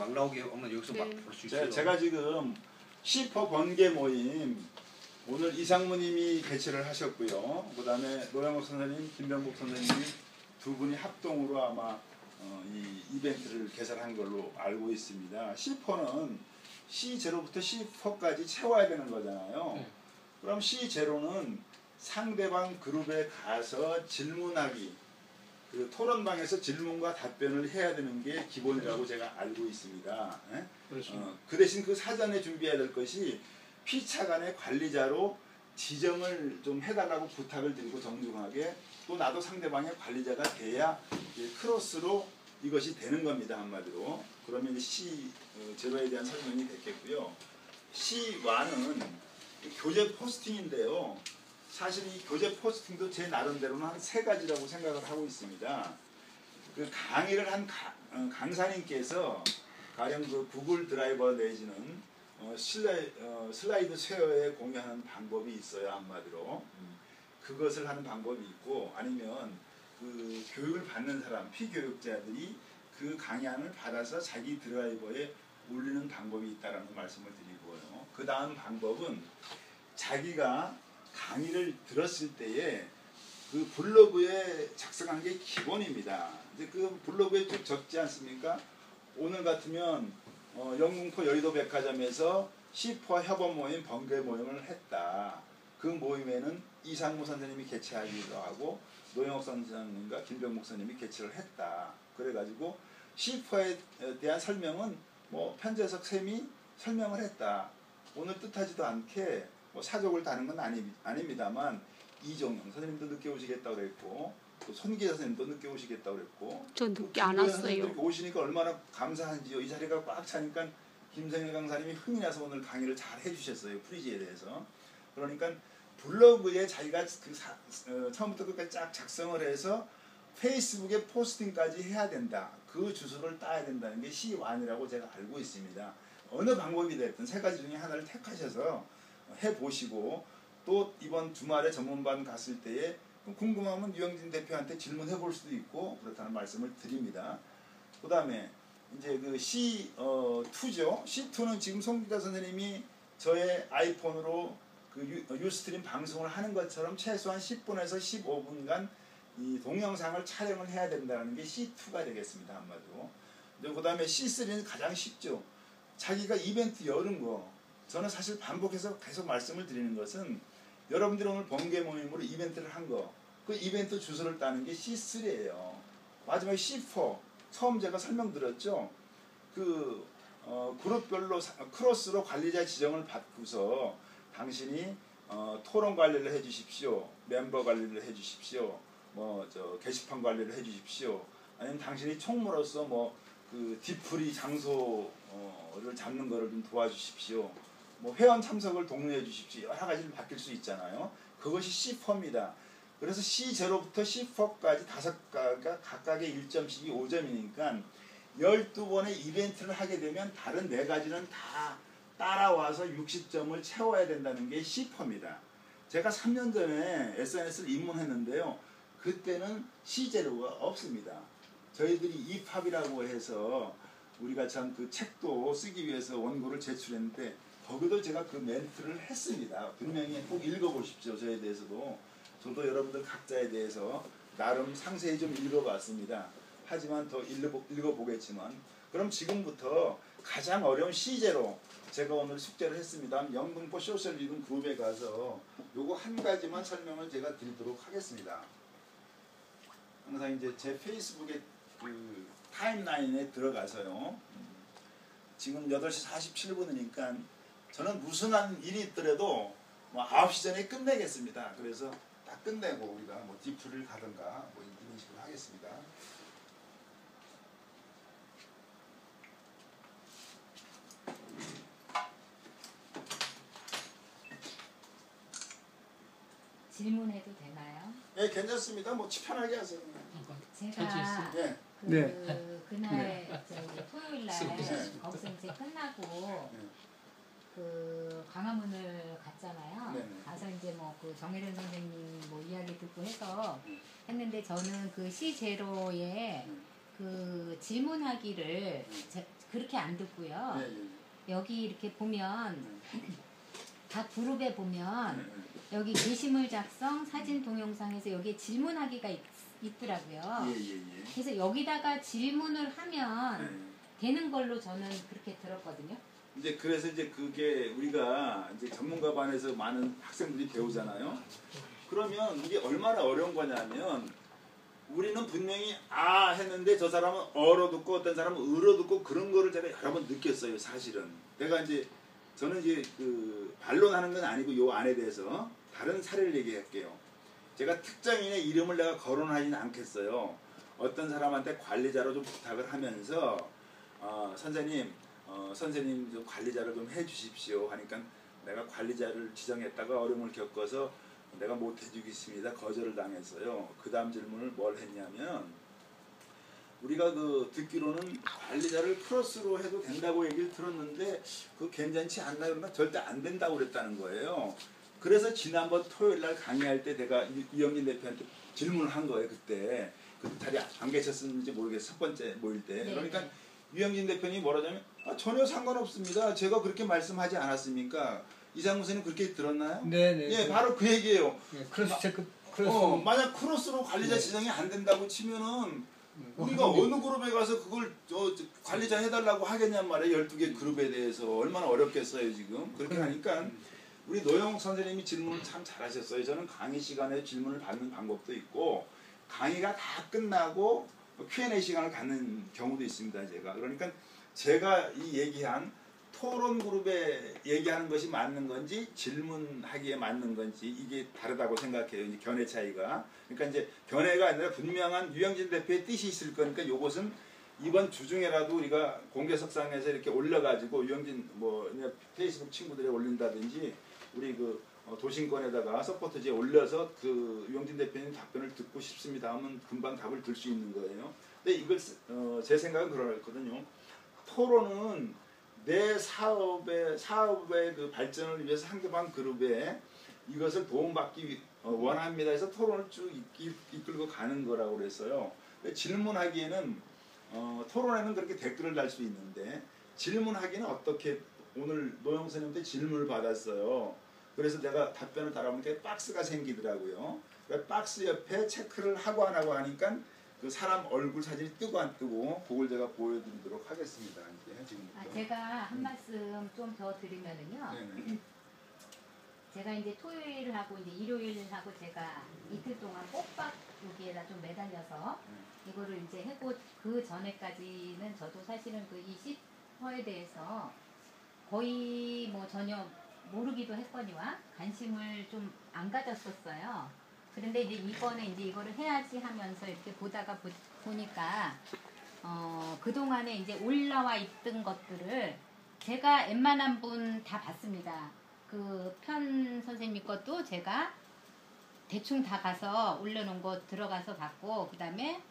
막 나오게 하면 여기서 막 볼 수 있어요. 제가 지금 C4 번개 모임 오늘 이상무님이 개최를 하셨고요. 그 다음에 노영욱 선생님, 김병국 선생님이 두 분이 합동으로 아마 이 이벤트를 개설한 걸로 알고 있습니다. C4는 C0부터 C4까지 채워야 되는 거잖아요. 그럼 C0는 상대방 그룹에 가서 질문하기, 그 토론방에서 질문과 답변을 해야 되는 게 기본이라고 제가 알고 있습니다. 그 대신 그 사전에 준비해야 될 것이 피차간의 관리자로 지정을 좀 해달라고 부탁을 드리고 정중하게, 또 나도 상대방의 관리자가 돼야 크로스로 이것이 되는 겁니다. 한마디로. 그러면 C0에 대한 설명이 됐겠고요. C1은 교재 포스팅인데요. 사실 이 교재 포스팅도 제 나름대로는 한 3가지라고 생각을 하고 있습니다. 그 강의를 한 강사님께서 가령 그 구글 드라이버 내지는 슬라이드 쉐어에 공유하는 방법이 있어요. 한마디로. 그것을 하는 방법이 있고, 아니면 그 교육을 받는 사람, 피교육자들이 그 강의안을 받아서 자기 드라이버에 올리는 방법이 있다라는 말씀을 드리고요. 그 다음 방법은 자기가 강의를 들었을 때에 그 블로그에 작성한 게 기본입니다. 이제 그 블로그에 쭉 적지 않습니까? 오늘 같으면 영등포 여의도 백화점에서 C4 협업 모임, 번개 모임을 했다. 그 모임에는 이상무 선생님이 개최하기도 하고 노영욱 선생님과 김병목 선생님이 개최를 했다. 그래가지고 C4에 대한 설명은 뭐 편재석 쌤이 설명을 했다. 오늘 뜻하지도 않게 뭐 사족을 다는 건 아닙니다만 이종영 선생님도 늦게 오시겠다고 그랬고, 또 손기자 선생님도 늦게 오시겠다고 그랬고, 저 늦게 안 왔어요. 선생님들이 오시니까 얼마나 감사한지요. 이 자리가 꽉 차니까 김성일 강사님이 흥이 나서 오늘 강의를 잘 해주셨어요. 프리지에 대해서. 그러니까 블로그에 자기가 처음부터 끝까지 쫙 작성을 해서 페이스북에 포스팅까지 해야 된다. 그 주소를 따야 된다는 게 C1이라고 제가 알고 있습니다. 어느 방법이 됐든 3가지 중에 하나를 택하셔서 해보시고, 또 이번 주말에 전문반 갔을 때에 궁금하면 유영진 대표한테 질문해 볼 수도 있고 그렇다는 말씀을 드립니다. 그 다음에 이제 그 C2죠. C2는 지금 송기자 선생님이 저의 아이폰으로 그 유스트림 방송을 하는 것처럼 최소한 10분에서 15분간 이 동영상을 촬영을 해야 된다는 게 C2가 되겠습니다. 한마디로. 그 다음에 C3는 가장 쉽죠. 자기가 이벤트 여는 거. 저는 사실 반복해서 계속 말씀을 드리는 것은 여러분들이 오늘 번개 모임으로 이벤트를 한 거, 그 이벤트 주소를 따는 게 C3예요. 마지막에 C4, 처음 제가 설명드렸죠. 그 그룹별로 크로스로 관리자 지정을 받고서 당신이 토론 관리를 해주십시오, 멤버 관리를 해주십시오, 게시판 관리를 해주십시오, 아니면 당신이 총무로서 그 디프리 장소를 잡는 거를 좀 도와주십시오, 회원 참석을 독려해 주십시오. 여러 가지를 바뀔 수 있잖아요. 그것이 C4입니다. 그래서 C0부터 C4까지 5가가 각각의 1점씩이 5점이니까 12번의 이벤트를 하게 되면 다른 4가지는 다 따라와서 60점을 채워야 된다는 게 C4입니다. 제가 3년 전에 SNS를 입문했는데요. 그때는 C0가 없습니다. 저희들이 이팝이라고 해서 우리가 참 그 책도 쓰기 위해서 원고를 제출했는데 거기도 제가 그 멘트를 했습니다. 분명히 꼭 읽어보십시오. 저에 대해서도. 저도 여러분들 각자에 대해서 나름 상세히 좀 읽어봤습니다. 하지만 더 읽어보겠지만, 그럼 지금부터 가장 어려운 C0 제가 오늘 숙제를 했습니다. 영등포 소셜 리듬 그룹에 가서 요거 한 가지만 설명을 제가 드리도록 하겠습니다. 항상 이제 제 페이스북에 그 타임라인에 들어가서요. 지금 8시 47분이니까 저는 무슨 일이 있더라도 9시 전에 끝내겠습니다. 그래서 딱 끝내고 우리가 디프를 가든가 이런 식으로 하겠습니다. 질문해도 되나요? 네, 괜찮습니다. 편하게 하세요. 제가 그날 토요일 날 거기서 이제 끝나고 그 광화문을 갔잖아요. 가서 이제 그 정혜련 선생님 이야기 듣고 해서 했는데, 저는 그 C0에 그 질문하기를 그렇게 안 듣고요. 네, 네. 여기 이렇게 보면 각 그룹에 보면 여기 게시물 작성, 사진 동영상에서 여기에 질문하기가 있더라고요. 예, 예, 예. 그래서 여기다가 질문을 하면 되는 걸로 저는 그렇게 들었거든요. 이제 그래서 이제 그게 우리가 이제 전문가 반에서 많은 학생들이 배우잖아요. 그러면 이게 얼마나 어려운 거냐면 우리는 분명히 아 했는데 저 사람은 어로 듣고 어떤 사람은 으로 듣고 그런 거를 제가 여러 번 느꼈어요. 사실은 내가 이제 저는 이제 그 반론하는 건 아니고 요 안에 대해서 다른 사례를 얘기할게요. 제가 특정인의 이름을 내가 거론하지는 않겠어요. 어떤 사람한테 관리자로 좀 부탁을 하면서 선생님 좀 관리자를 좀 해주십시오 하니까 내가 관리자를 지정했다가 어려움을 겪어서 내가 못 해주겠습니다. 거절을 당했어요. 그 다음 질문을 뭘 했냐면 우리가 그 듣기로는 관리자를 크로스로 해도 된다고 얘기를 들었는데 그거 괜찮지 않나요? 그러면 절대 안 된다고 그랬다는 거예요. 그래서 지난번 토요일 날 강의할 때 내가 이영진 대표한테 질문을 한 거예요. 그때 그 자리에 안 계셨는지 모르겠어요. 첫 번째 모일 때. 네. 그러니까 이영진 대표님이 뭐라냐면 전혀 상관없습니다. 제가 그렇게 말씀하지 않았습니까? 이상무 선생님 그렇게 들었나요? 네네. 예, 바로 그 얘기예요. 네, 크로스 체크 크로스. 만약 크로스로 관리자 지정이 안 된다고 치면은 우리가 어느 그룹에 가서 그걸 관리자 해달라고 하겠냔 말이에요. 12개 그룹에 대해서 얼마나 어렵겠어요 지금. 그렇게 하니까 우리 노영 선생님이 질문을 참 잘하셨어요. 저는 강의 시간에 질문을 받는 방법도 있고 강의가 다 끝나고 Q&A 시간을 갖는 경우도 있습니다. 그러니까 제가 이 얘기한 토론 그룹에 얘기하는 것이 맞는 건지 질문하기에 맞는 건지 이게 다르다고 생각해요. 이제 견해 차이가. 그러니까 이제 견해가 아니라 분명한 유영진 대표의 뜻이 있을 거니까 이것은 이번 주중에라도 우리가 공개석상에서 이렇게 올려가지고 유영진 페이스북 친구들에 올린다든지 우리 그 도신권에다가 서포터지에 올려서 그 유영진 대표님 답변을 듣고 싶습니다 하면 금방 답을 들 수 있는 거예요. 근데 이걸 제 생각은 그렇거든요. 토론은 내 사업의 그 발전을 위해서 상대방 그룹에 이것을 도움받기 원합니다 해서 토론을 쭉 이끌고 가는 거라고 그랬어요. 질문하기에는 토론에는 그렇게 댓글을 달 수 있는데 질문하기는 어떻게 오늘 노영 선생님한테 질문을 받았어요. 그래서 내가 답변을 달아보니까 박스가 생기더라고요. 박스 옆에 체크를 하고 안 하고 하니까 그 사람 얼굴 사진이 뜨고 안 뜨고 그걸 제가 보여드리도록 하겠습니다. 이제 제가 한 말씀 좀 더 드리면은요. 제가 이제 토요일하고 이제 일요일하고 제가 이틀 동안 꼭박 여기에다 좀 매달려서 이거를 이제 했고 그 전에까지는 저도 사실은 그 이 시퍼에 대해서 거의 뭐 전혀 모르기도 했거니와 관심을 좀 안 가졌었어요. 그런데 이제 이번에 이제 이거를 해야지 하면서 이렇게 보다가 보니까 그동안에 이제 올라와 있던 것들을 제가 웬만한 분 다 봤습니다. 그 편 선생님 것도 제가 대충 다 가서 올려놓은 거 들어가서 봤고 그 다음에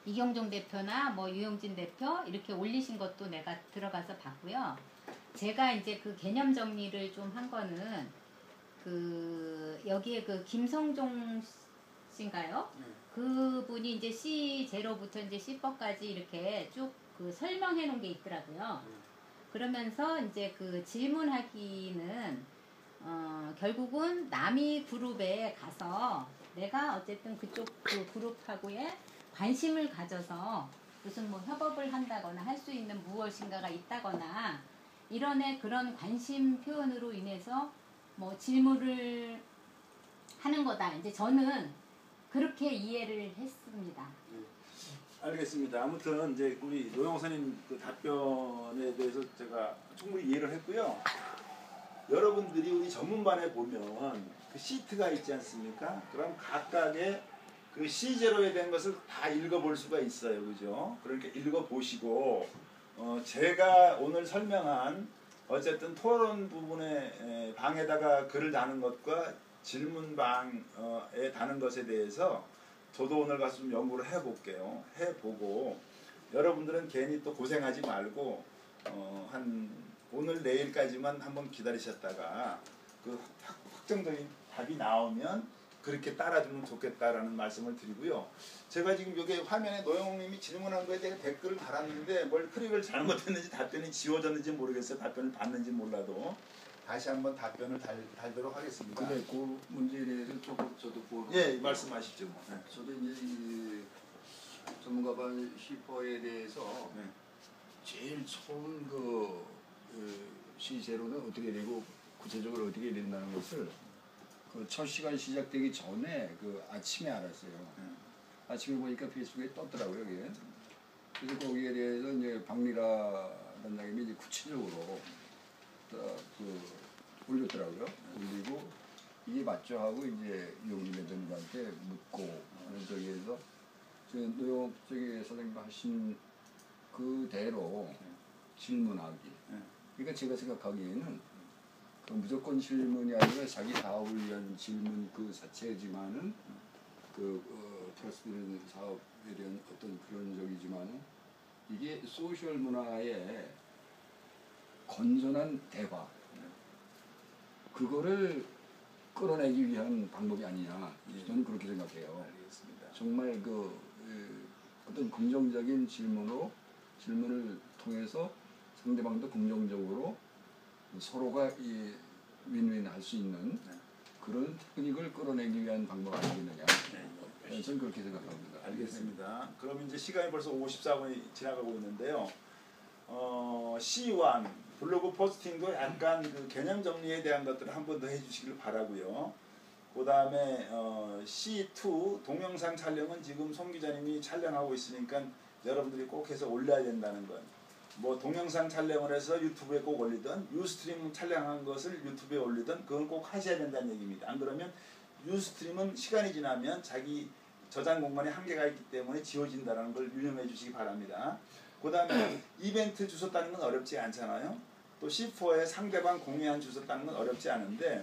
이경종 대표나 뭐 유영진 대표 이렇게 올리신 것도 내가 들어가서 봤고요. 제가 이제 그 개념 정리를 좀 한 거는 그 여기에 그 김성종 씨인가요? 그분이 이제 C0부터 이제 C법까지 이렇게 쭉 그 설명해 놓은 게 있더라고요. 그러면서 이제 그 질문하기는 결국은 남이 그룹에 가서 내가 어쨌든 그쪽 그 그룹하고의 관심을 가져서 무슨 뭐 협업을 한다거나 할 수 있는 무엇인가가 있다거나 이런 그런 관심 표현으로 인해서 뭐 질문을 하는 거다. 이제 저는 그렇게 이해를 했습니다. 알겠습니다. 아무튼 이제 우리 노영선님 그 답변에 대해서 제가 충분히 이해를 했고요. 여러분들이 우리 전문반에 보면 그 시트가 있지 않습니까? 그럼 각각의 그 C0에 대한 것을 다 읽어볼 수가 있어요. 그죠? 그러니까 읽어보시고 제가 오늘 설명한 어쨌든 토론 부분의 방에다가 글을 다는 것과 질문방에 다는 것에 대해서 저도 오늘 가서 좀 연구를 해볼게요. 해보고 여러분들은 괜히 또 고생하지 말고 한 오늘 내일까지만 한번 기다리셨다가 그 확정적인 답이 나오면 그 그렇게 따라주면 좋겠다라는 말씀을 드리고요. 제가 지금 여기 화면에 노영웅님이 질문한 거에 대해 댓글을 달았는데 뭘 클릭을 잘못했는지 답변이 지워졌는지 모르겠어요. 답변을 받는지 몰라도 다시 한번 답변을 달도록 하겠습니다. 근데 그 문제에 대해서 조금 저도 예, 말씀하십시오. 네. 저도 이제 이 전문가반 슈퍼에 대해서 네. 제일 처음 그 시제로는 어떻게 되고 구체적으로 어떻게 된다는 것을 그 첫 시간 시작되기 전에 그 아침에 알았어요. 아침에 보니까 페이스북에 떴더라고요, 이게. 그래서 거기에 대해서 이제 박미라 단장님이 이제 구체적으로 그 올렸더라고요. 올리고 이게 맞죠 하고 이제 용기 매장님한테 묻고 저기에서 노영 저기 사장님 하신 그대로 질문하기. 그러니까 제가 생각하기에는 그 무조건 질문이 아니라 자기 사업을 위한 질문 그 자체지만은 트러스트 사업에 대한 어떤 그런 적이지만은 이게 소셜 문화의 건전한 대화 그거를 끌어내기 위한 방법이 아니냐 저는 그렇게 생각해요. 알겠습니다. 정말 어떤 긍정적인 질문을 통해서 상대방도 긍정적으로 서로가 이 윈윈 할 수 있는 그런 테크닉을 끌어내기 위한 방법 아니겠느냐. 저는 그렇게 생각합니다. 알겠습니다. 그럼 이제 시간이 벌써 54분이 지나가고 있는데요. C1 블로그 포스팅도 약간 그 개념 정리에 대한 것들을 한 번 더 해주시길 바라고요. 그 다음에 C2 동영상 촬영은 지금 송 기자님이 촬영하고 있으니까 여러분들이 꼭 해서 올려야 된다는 것. 뭐 동영상 촬영을 해서 유튜브에 꼭 올리든 유스트림 촬영한 것을 유튜브에 올리든 그건 꼭 하셔야 된다는 얘기입니다. 안 그러면 유스트림은 시간이 지나면 자기 저장 공간에 한계가 있기 때문에 지워진다는 걸 유념해 주시기 바랍니다. 그 다음에 이벤트 주소 따는 건 어렵지 않잖아요. 또 C4에 상대방 공유한 주소 따는 건 어렵지 않은데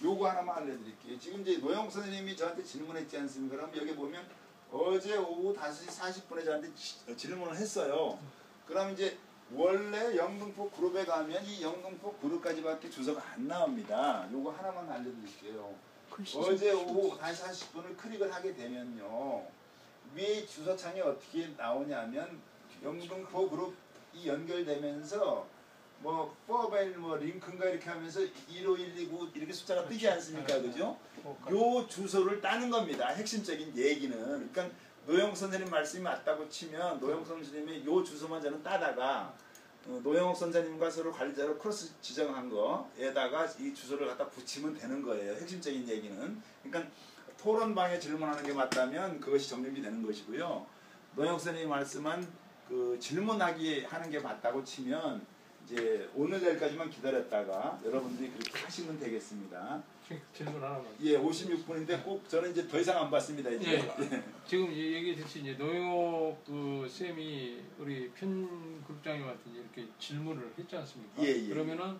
요거 하나만 알려드릴게요. 지금 이제 노영 선생님이 저한테 질문했지 않습니까? 그럼 여기 보면 어제 오후 5시 40분에 저한테 질문을 했어요. 그럼 이제 원래 영등포 그룹에 가면 이 영등포 그룹까지밖에 주소가 안 나옵니다. 요거 하나만 알려드릴게요. 어제 오후 5시 40분을 클릭을 하게 되면요. 위에 주소창이 어떻게 나오냐면 영등포 그룹이 연결되면서 뭐 포벨 뭐 링크인가 이렇게 하면서 15129 이렇게 숫자가 뜨지 않습니까? 그죠? 요 주소를 따는 겁니다. 핵심적인 얘기는. 그러니까 노영 선생님 말씀이 맞다고 치면 노영 선생님이 요 주소만 저는 따다가 노영욱 선생님과 서로 관리자로 크로스 지정한 거에다가 이 주소를 갖다 붙이면 되는 거예요. 핵심적인 얘기는. 그러니까 토론방에 질문하는 게 맞다면 그것이 정립이 되는 것이고요. 노영욱 선생님이 말씀한 그 질문하기 하는 게 맞다고 치면 이제 오늘 내일까지만 기다렸다가 여러분들이 그렇게 하시면 되겠습니다. 질문 하나만. 예, 56분인데 꼭 저는 이제 더 이상 안 받습니다. 이제. 예. 지금 얘기했듯이 이제 노영욱 그 쌤이 우리 편국장님한테 이렇게 질문을 했지 않습니까? 예. 그러면은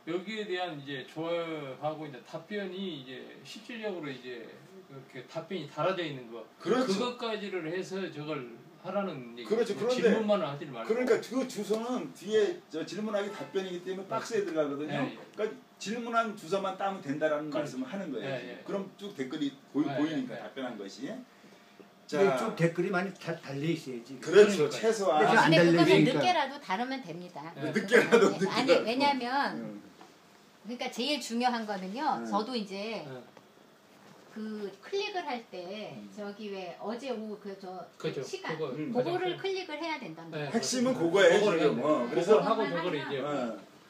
여기에 대한 이제 좋아하고 이제 답변이 이제 실질적으로 이제 그렇게 답변이 달아져 있는 거. 그렇죠. 그것까지를 해서 저걸 하라는 얘기. 그렇죠. 그런데 질문만을 하지 말고. 그러니까 그 주소는 뒤에 저 질문하기 답변이기 때문에 박스에 들어가거든요. 예. 그러니까 질문한 주소만 따면 된다라는 말씀을 하는 거예요. 예. 그럼 쭉 댓글이 보이니까 예. 답변한 것이. 근데 좀 댓글이 많이 달려 있어야지. 그렇죠. 그러니까요. 최소한. 안 근데 그것은 달리니까. 늦게라도 다루면 됩니다. 예. 늦게라도 아니, 늦게라도. 아니 왜냐면 그러니까 제일 중요한 거는요. 저도 이제 예. 그 클릭을 할 때 저기 왜 어제 오후 그저 그죠. 시간 그거 그거를 클릭을 해야 된단 말이에요. 핵심은 그거예요. 그거를 지금. 해야 그래서 그걸 하고 저걸 이제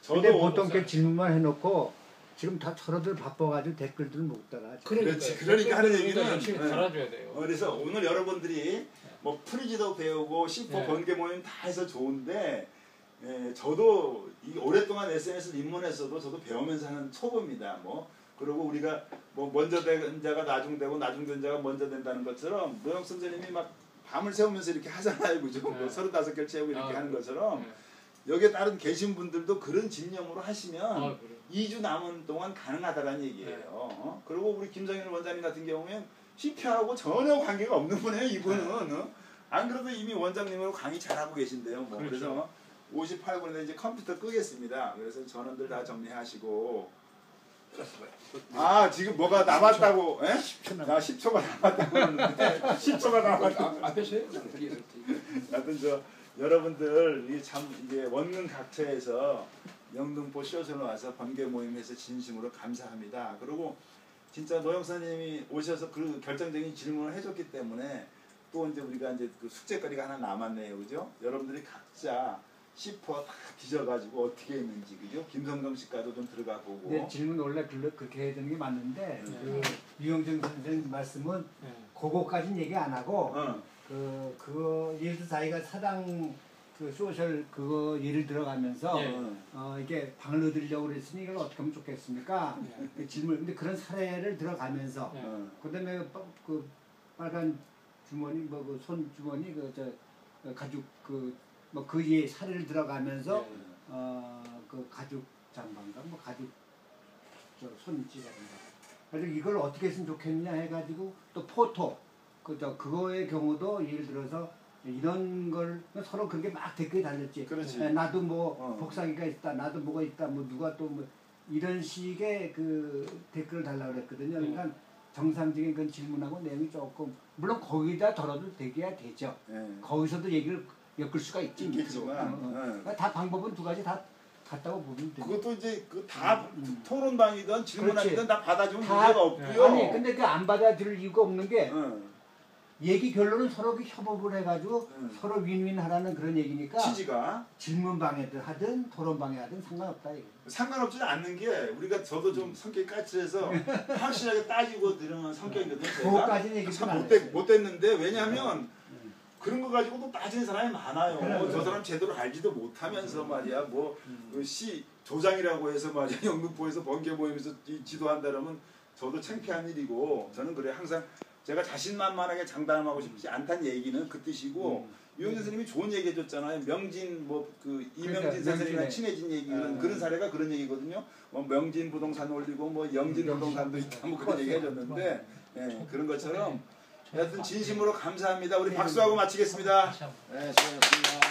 근데 저도 보통 그 질문만 해놓고 지금 다 서로들 바빠가지고 댓글들 못 달아. 그렇지. 그러니까 하는 얘기는 열심히 달아줘야 돼요. 그래서 오늘 여러분들이 뭐 프리지도 배우고 C4 네. 번개 모임 다 해서 좋은데 저도 이 오랫동안 SNS 입문했어도 저도 배우면서 하는 초보입니다. 뭐 그리고 우리가 뭐 먼저 된 자가 나중되고 나중된 자가 먼저 된다는 것처럼 노영 선생님이 막 밤을 새우면서 이렇게 하잖아요. 그죠? 네. 35개를 채우고 이렇게 하는 것처럼 네. 여기에 따른 계신 분들도 그런 집념으로 하시면 그래. 2주 남은 동안 가능하다는 얘기예요. 네. 그리고 우리 김성현 원장님 같은 경우에는 CP하고 전혀 관계가 없는 분이에요. 이분은. 안 그래도 이미 원장님으로 강의 잘하고 계신데요. 뭐. 그렇죠. 그래서 58분에 이제 컴퓨터 끄겠습니다. 그래서 전원들 다 정리하시고 아 지금 뭐가 남았다고? 예? 10초가 남았다고 하는데 10초가 남았다고. 앞에서 해요. 뒤에서. 하여튼 저 여러분들 이 참 이제 원룸 각처에서 영등포 쇼선을 와서 번개 모임에서 진심으로 감사합니다. 그리고 진짜 노영사님이 오셔서 그 결정적인 질문을 해줬기 때문에 또 이제 우리가 이제 그 숙제거리가 하나 남았네요, 그죠? 여러분들이 각자 C4 다 뒤져가지고 어떻게 했는지, 그죠? 김성경 씨과도 좀 들어가 보고. 근데 질문 원래 그렇게 해야 되는 게 맞는데 그 유영정 선생 말씀은 그거까지는 얘기 안 하고 그 예를 들어 자기가 사당 그 소셜 그거 예를 들어가면서 이게 방을 얻으려고 그랬으니 이걸 어떻게 하면 좋겠습니까? 그 질문 근데 그런 사례를 들어가면서 그다음에 그 빨간 주머니 뭐 그 손 주머니 그 저 가죽 그 뭐 그 예 사례를 들어가면서 그 가죽 장반가 뭐 가죽 저 손찌라든가 그래서 이걸 어떻게 했으면 좋겠냐 해가지고 또 포토 그거의 경우도 예를 들어서 이런 걸 서로 그렇게 막 댓글이 달렸지. 그렇지. 나도 뭐 복사기가 있다, 나도 뭐가 있다, 뭐 누가 또 뭐 이런 식의 그 댓글을 달라고 그랬거든요. 그러니까 정상적인 그런 질문하고 내용이 조금 물론 거기다 덜어도 되게야 되죠. 거기서도 얘기를 엮을 수가 있겠지만 다 방법은 두 가지 다 같다고 보면 돼요. 그것도 이제 그 다 토론방이든 질문하든 다 받아주면 다, 문제가 없고요. 아니 근데 그 안 받아줄 이유가 없는 게 얘기 결론은 서로 그 협업을 해가지고 서로 윈윈하라는 그런 얘기니까 취지가 질문방해든 하든 토론방해 하든 상관없다 이거. 상관없지 않는 게 우리가 저도 좀 성격이 까칠해서 확실하게 따지고 들으는 성격이거든요. 그거까지는 얘기 좀 안 했어요. 못 됐는데 왜냐하면 그런 거 가지고도 따지는 사람이 많아요. 저 사람 제대로 알지도 못하면서 말이야 뭐 조장이라고 해서 말이야 영등포에서 번개 모임에서 지도한다 그러면 저도 창피한 일이고 저는 그래 항상 제가 자신만만하게 장담하고 싶지 않다는 얘기는 그 뜻이고 유영진 선생님이 좋은 얘기 해줬잖아요. 명진 뭐 그 이명진 선생님이랑 친해진 얘기 그런 사례가 그런 얘기거든요. 뭐 명진 부동산 올리고 뭐 영진 부동산도 있다 뭐 그런 얘기 해줬는데 그런 것처럼 하여튼 진심으로 감사합니다. 우리 박수하고 마치겠습니다. 네, 수고하셨습니다.